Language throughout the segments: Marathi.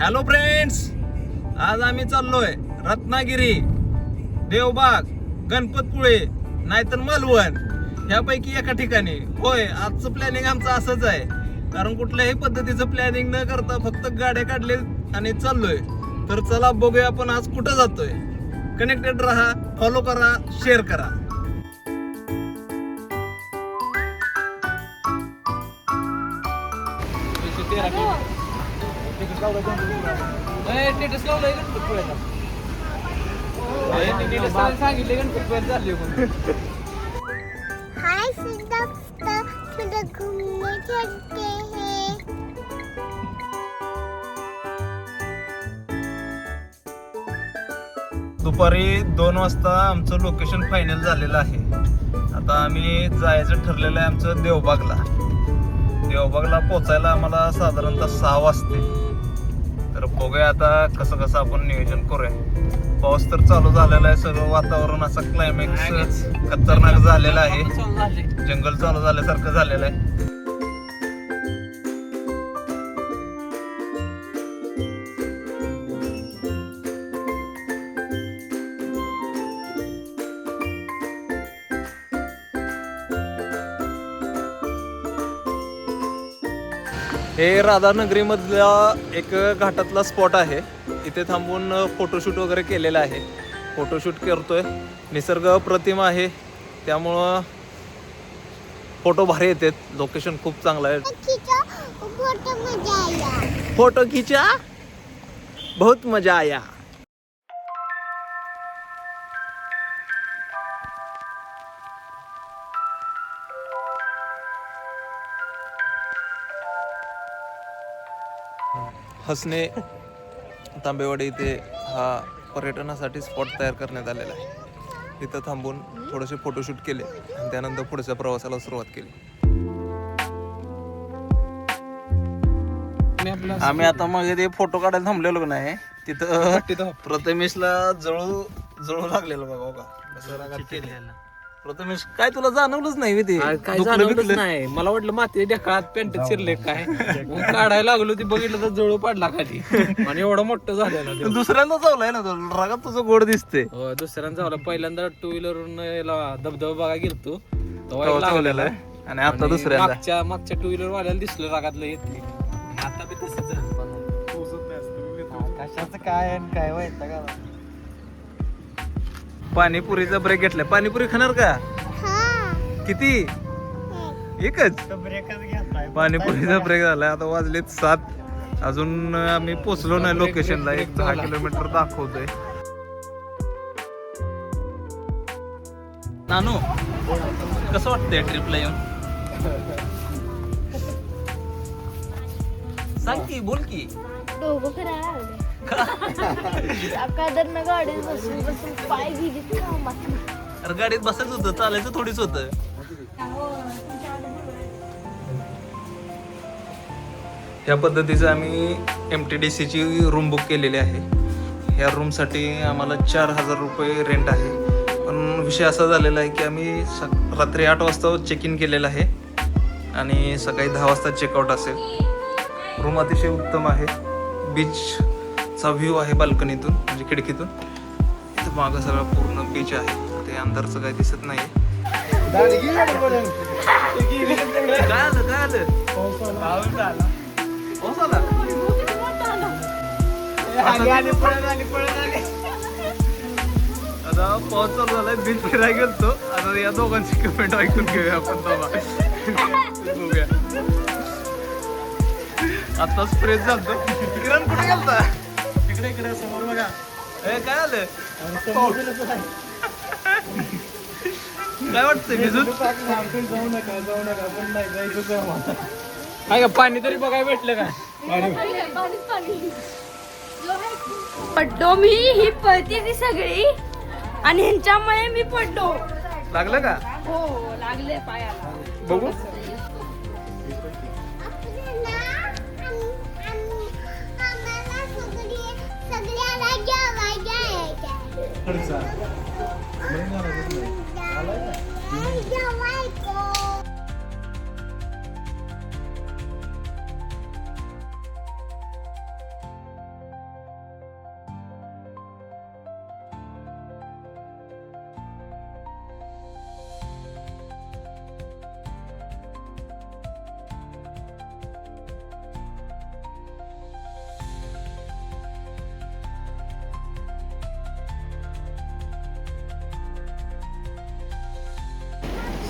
हॅलो फ्रेंड्स, आज आम्ही चाललोय रत्नागिरी, देवबाग, गणपतपुळे नाहीतर मालवण ह्यापैकी एका ठिकाणी. होय, आजचं प्लॅनिंग आमचं असंच आहे, कारण कुठल्याही पद्धतीचं प्लॅनिंग न करता फक्त गाड्या काढले आणि चाललोय. तर चला बघूया आपण आज कुठं जातोय. कनेक्टेड राहा, फॉलो करा, शेअर करा. सांगितले गणपती झाले हाय सिद्धार्थ, तुझे घूमने चलते हैं. दुपारी 2 वाजता आमचं लोकेशन फायनल झालेलं आहे. आता आम्ही जायचं ठरलेलं आहे आमचं देवबागला. देवबागला पोचायला आम्हाला साधारणतः 6 वाजते. तर बघूया आता कसं आपण नियोजन करूया. पाऊस तर चालू झालेला आहे, सगळं वातावरण असं क्लायमॅक्स खतरनाक झालेलं आहे. जंगल चालू झाल्यासारखं झालेलं आहे. हे राधानगरी मधला एक घाटातला स्पॉट आहे. इथे थांबून फोटोशूट वगैरे केलेलं आहे. फोटोशूट करतोय. निसर्ग प्रतिमा आहे, त्यामुळं फोटो भारी येतात. लोकेशन खूप चांगलं आहे. फोटो खिचा, बहुत मजा आया. हसने तांबेवाडी इथे हा पर्यटनासाठी स्पॉट तयार करण्यात आलेला आहे. इथं थांबून थोडेसे फोटोशूट केले आणि त्यानंतर पुढच्या प्रवासाला सुरुवात केली. आम्ही आता मग ते फोटो काढायला थांबलेलो नाही, तिथं प्रथमेशला जळू लागलेलं बघा. प्रथमेश, काय तुला जाणवलंच नाही ते? काय जाणवलंच नाही. मला वाटलं माती ढेकळात पॅन्ट चिरले काय. काढायला लागलो ती बघितलं तर जळू पडला खाली आणि एवढं मोठं झालेलं. दुसऱ्यांदा चावलाय ना तो रागात, तुझं गोड दिसते. दुसऱ्यांदा झालं. पहिल्यांदा 2 व्हीलरवरून याला धबधबा बघा गेलतो लावलेला आहे आणि आता दुसऱ्यांदा मागच्या 2 व्हीलर वाल्याला दिसलं रागातलं येते. आता बी तसंच कशाचं काय व्हायचं का. पाणीपुरीचा ब्रेक घेतलाय. पाणीपुरी खाणार का? किती? एकच. पाणीपुरीचा ब्रेक झालाय. आता वाजलेत 7. अजून आम्ही पोचलो नाही लोकेशनला. 10 किलोमीटर दाखवतोय. नानू, कसं वाटतंय ट्रिपला येऊन? सांग की, बोल की. गाडीत बसून पाय गेली. अरे गाडीत बसायचं होतं, चालायचं थोडीच होतं. या पद्धतीचं आम्ही MTDC ची रूम बुक केलेली आहे. या रूमसाठी आम्हाला 4000 रुपये रेंट आहे. पण विषय असा झालेला आहे की आम्ही रात्री 8 वाजता चेक इन केलेलं आहे आणि सकाळी 10 वाजता चेकआउट असेल. रूम अतिशय उत्तम आहे. बीचचा व्ह्यू आहे बाल्कनीतून, म्हणजे खिडकीतून. इथं मागं सगळं पूर्ण बीच आहे. ते अंदरचं काही दिसत नाही. काय आलं? आता पाऊस चालू झालाय. बीच फिरायला गेलतो. आता या दोघांची कमेंट ऐकून घेऊया आपण. बघूया. आताच फ्रेश झालतो. किरण कुठे गेलता? इकडे समोर बघा. काय आलं? काय वाटतंय भिजून? जाऊ नका पण नाही जायचं. काय का पाणी तरी बघायला भेटलं का? पडलो मी. ही पळते ती सगळी आणि ह्यांच्यामुळे मी पडलो. लागलं का? हो, लागले पायाला. बघू.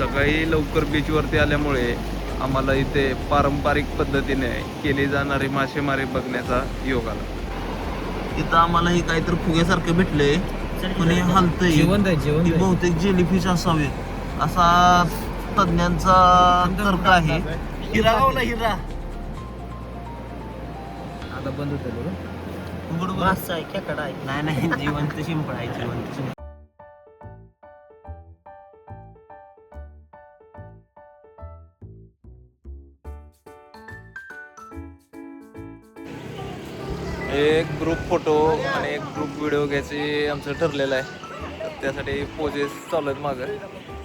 सकाळी लवकर बीचवरती आल्यामुळे आम्हाला इथे पारंपरिक पद्धतीने केली जाणारी मासेमारी बघण्याचा योग आला. इथं आम्हाला हे काहीतरी फुग्यासारखं भेटलंय पण हे हलतंय. जिवंत आहे, जिवंत ती आहे. बहुतेक जेलीफिश असावे असा तज्ञांचा तर्क आहे. हिरा गावला हिरा आता बंद होतं मासा आहे खेकडा आहे. नाही नाही जिवंत शिंपड आहे जिवंत शिंपड. एक ग्रुप फोटो आणि एक ग्रुप व्हिडिओ घ्यायचे आमचं ठरलेलं आहे. तर त्यासाठी पोजेस चालू आहेत मागं.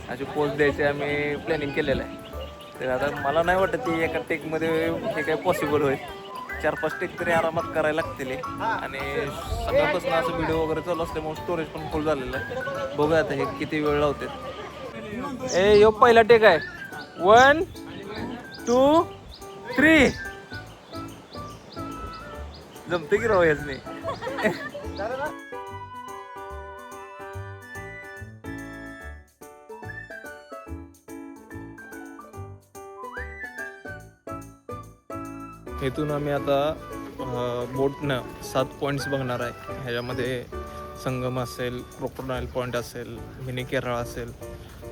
अशी पोज द्यायची आम्ही प्लॅनिंग केलेलं आहे. तर आता मला नाही वाटत की एका टेकमध्ये हे काय पॉसिबल होईल. 4-5 टेक तरी आरामात करायला लागतील. आणि सकाळपासून असं व्हिडिओ वगैरे चालू असल्यामुळे स्टोरेज पण फुल झालेलं आहे. बघूया आता हे किती वेळ लावते. ए यो पहिला टेक आहे. 1 2 3 जमते की राव याच नाही. इथून आम्ही आता बोटनं 7 पॉईंट्स बघणार आहे. ह्याच्यामध्ये संगम असेल, क्रोकोडाईल पॉईंट असेल, मिनी केरळ असेल,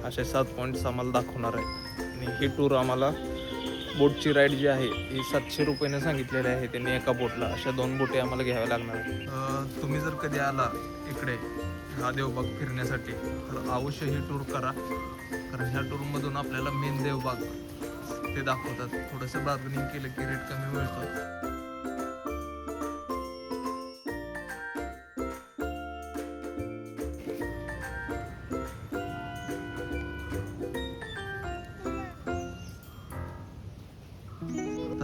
असे 7 पॉईंट्स आम्हाला दाखवणार आहे. आणि ही टूर आम्हाला बोटची राईड जी आहे ही 700 रुपयाने सांगितलेली आहे त्यांनी एका बोटला. अशा 2 बोटी आम्हाला घ्याव्या लागणार आहेत. तुम्ही जर कधी आला इकडे हा देवबाग फिरण्यासाठी तर अवश्य ही टूर करा. कारण ह्या टूरमधून आपल्याला मेन देवबाग ते दाखवतात. थोडंसं बार्गेनिंग केलं की रेट कमी मिळतो.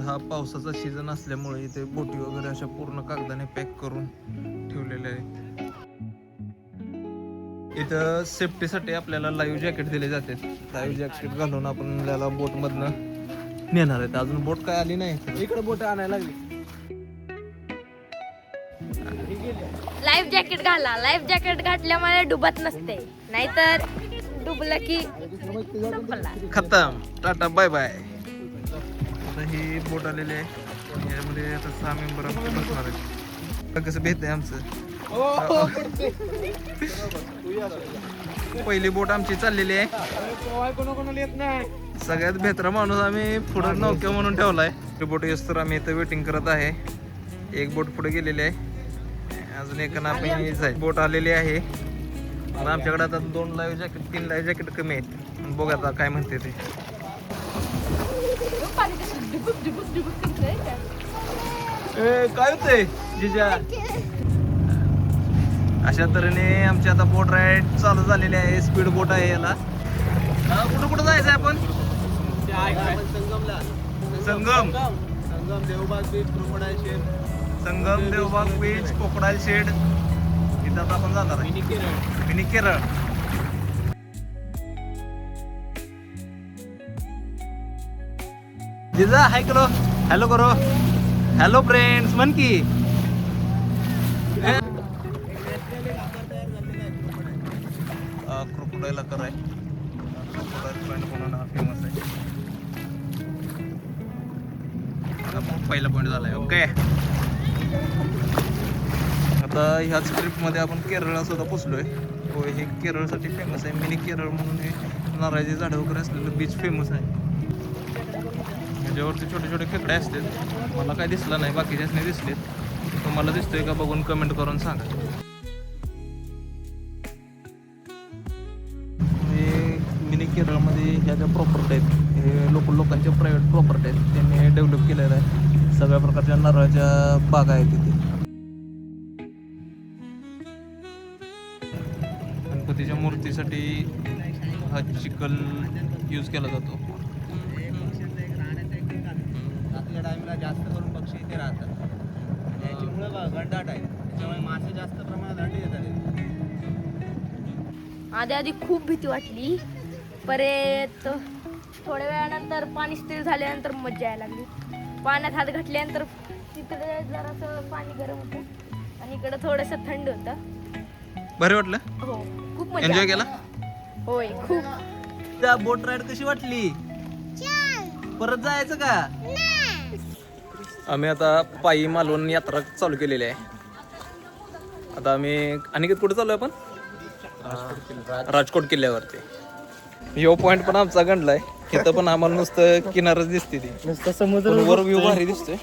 हा पावसाचा सीझन असल्यामुळे इथे बोटी वगैरे अशा पूर्ण कागदाने पॅक करून ठेवलेल्या आहेत. इथं सेफ्टीसाठी आपल्याला लाईव्ह जॅकेट दिले जाते. लाईव्ह जॅकेट घालून आपण आपल्याला बोट मधनं नेणार आहेत. अजून बोट काय आली नाही. इकडे बोट आणायला लागली. लाईफ जॅकेट घाला. लाईफ जॅकेट घातल्यामुळे डुबत नसते, नाहीतर डुबलं की संपला. खतम. Tata bye bye. आता ही बोट आलेली आहे. याच्यामध्ये आता 6 मेंबर आमचे बसणार आहेत. कसं भेट आहे आमचं. पहिली बोट आमची चाललेली आहे. सगळ्यात बेहतर माणूस आम्ही पुढं नौक्या म्हणून ठेवलाय. बोट येस तर आम्ही इथं वेटिंग करत आहे. एक बोट पुढे गेलेली आहे. अजून एक बोट आलेली आहे. आमच्याकडे आता 2 लाईव्ह जॅकेट 3 लाईव्ह जॅकेट कमी आहेत. बघा आता काय म्हणते ते. काय होतंय जिजा. अशा तऱ्हेने आमची आता बोट राईड चालू झालेली आहे. स्पीड बोट आहे याला. कुठं कुठं जायचं आहे आपण. संगम देवबाग बीच, क्रोकोडाईल शेड. संगम देवबाग बीच, क्रोकोडाईल शेड इथं आता आपण जाणार आहे. मिनी केरळ. जिजा हाय करो. हॅलो करो. हॅलो फ्रेंड्स म्हण की. क्रोकोडाईल कराय. क्रोकोडाईल पॉईंट म्हणून हा फेमस आहे. पहिला पॉईंट झालाय. ओके. आता ह्याच ट्रिपमध्ये आपण केरळला सुद्धा पोचलोय. हे केरळसाठी फेमस आहे. मिनी केरळ म्हणून हे नारळाची झाडं वगैरे असलेलं बीच फेमस आहे. ह्याच्यावरती छोटे छोटे खेकडे असतात. मला काय दिसलं नाही, बाकीच्याच दिसलेत. तुम्हाला दिसतोय का बघून कमेंट करून सांगा. हे मिनी केरळमध्ये ह्या ज्या प्रॉपर्टी आहेत हे लोकांच्या प्रायव्हेट प्रॉपर्टी आहेत. त्यांनी डेव्हलप केलेलं आहे. सगळ्या प्रकारच्या नारळाच्या बागा आहेत तिथे. गणपतीच्या मूर्तीसाठी हा चिखल यूज केला जातो. रात्रीच्या टाइमला जास्त करून पक्षी इथे राहतात. याची मुळं घनदाट आहे, त्याच्यामुळे मासे जास्त प्रमाणात अंडी देतात. आधी खूप भीती वाटली, परत थोड्या वेळानंतर पाणी स्थिर झाल्यानंतर मजा यायला लागली. पाण्यात हात घातल्यानंतर तिकडे जरासं पाणी गरम होतं आणि इकडे थोडंसं थंड होतं. बरं वाटलं. हो, खूप मजा. एन्जॉय केला. होय, खूप. त्या बोट राईड कशी वाटली? परत जायचं का? आम्ही आता पायी मालवण यात्रा चालू केलेली आहे. आता आम्ही अनिकेत कुठे चालू आहे आपण? राजकोट किल्ल्यावरती. यो पॉइंट पण आमचा गणलाय. इथं पण आम्हाला नुसतं किनारच दिसते ती, नुसतं समुद्र वर व्ह्यू भारी दिसतोय.